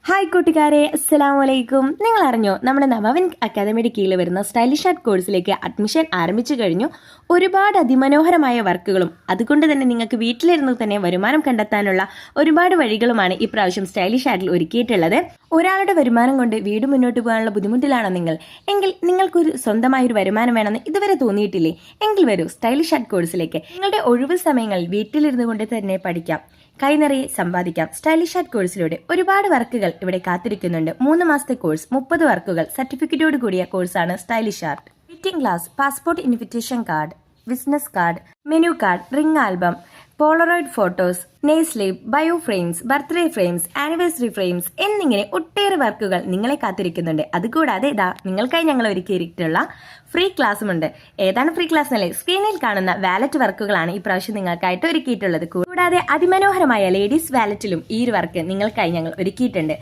Hi കൂട്ടുകാരെ, അസ്സലാമു അലൈക്കും. നിങ്ങൾ അറിഞ്ഞോ, നമ്മുടെ നവവിൻ അക്കാദമിയുടെ കീഴിൽ വരുന്ന സ്റ്റൈലിഷ് ആർട്ട് കോഴ്സിലേക്ക് അഡ്മിഷൻ ആരംഭിച്ചു കഴിഞ്ഞു. ഒരുപാട് അതിമനോഹരമായ വർക്കുകളും അതുകൊണ്ട് തന്നെ നിങ്ങൾക്ക് വീട്ടിലിരുന്ന് തന്നെ വരുമാനം കണ്ടെത്താനുള്ള ഒരുപാട് വഴികളുമാണ് ഇപ്രാവശ്യം സ്റ്റൈലിഷ് ആർട്ടിൽ ഒരുക്കിയിട്ടുള്ളത്. ഒരാളുടെ വരുമാനം കൊണ്ട് വീട് മുന്നോട്ട് പോകാനുള്ള ബുദ്ധിമുട്ടിലാണോ എങ്കിൽ നിങ്ങൾക്കൊരു സ്വന്തമായൊരു വരുമാനം വേണമെന്ന് ഇതുവരെ തോന്നിയിട്ടില്ലേ? എങ്കിൽ വരൂ സ്റ്റൈലിഷ് ആർട്ട് കോഴ്സിലേക്ക്. നിങ്ങളുടെ ഒഴിവ് സമയങ്ങൾ വീട്ടിലിരുന്നു കൊണ്ട് തന്നെ പഠിക്കാം, കൈനിറയെ സമ്പാദിക്കാം. സ്റ്റൈലിഷ് ആർട്ട് കോഴ്സിലൂടെ ഒരുപാട് വർക്കുകൾ ഇവിടെ കാത്തിരിക്കുന്നുണ്ട്. 3 മാസത്തെ കോഴ്സ്, 30 വർക്കുകൾ, സർട്ടിഫിക്കറ്റോട് കൂടിയ കോഴ്സാണ് stylish art. Fitting class, passport invitation card, business card, menu card, ring album, Polaroid photos, nail sleeve, bio frames, birthday frames, anniversary frames എന്നിങ്ങനെ ഒട്ടേറെ വർക്കുകൾ നിങ്ങളെ കാത്തിരിക്കുന്നുണ്ട്. അതുകൂടാതെ നിങ്ങൾക്കായി ഞങ്ങൾ ഒരുക്കിയിട്ടുള്ള ഫ്രീ ക്ലാസ്സുമുണ്ട്. ഏതാണ് ഫ്രീ ക്ലാസ് എന്നല്ലേ? സ്ക്രീനിൽ കാണുന്ന വാലറ്റ് വർക്കുകളാണ് ഇപ്രാവശ്യം നിങ്ങൾക്കായിട്ട് ഒരുക്കിയിട്ടുള്ളത്. കൂടാതെ അതിമനോഹരമായ ലേഡീസ് വാലറ്റിലും ഈ ഒരു വർക്ക് നിങ്ങൾക്കായി ഞങ്ങൾ ഒരുക്കിയിട്ടുണ്ട്.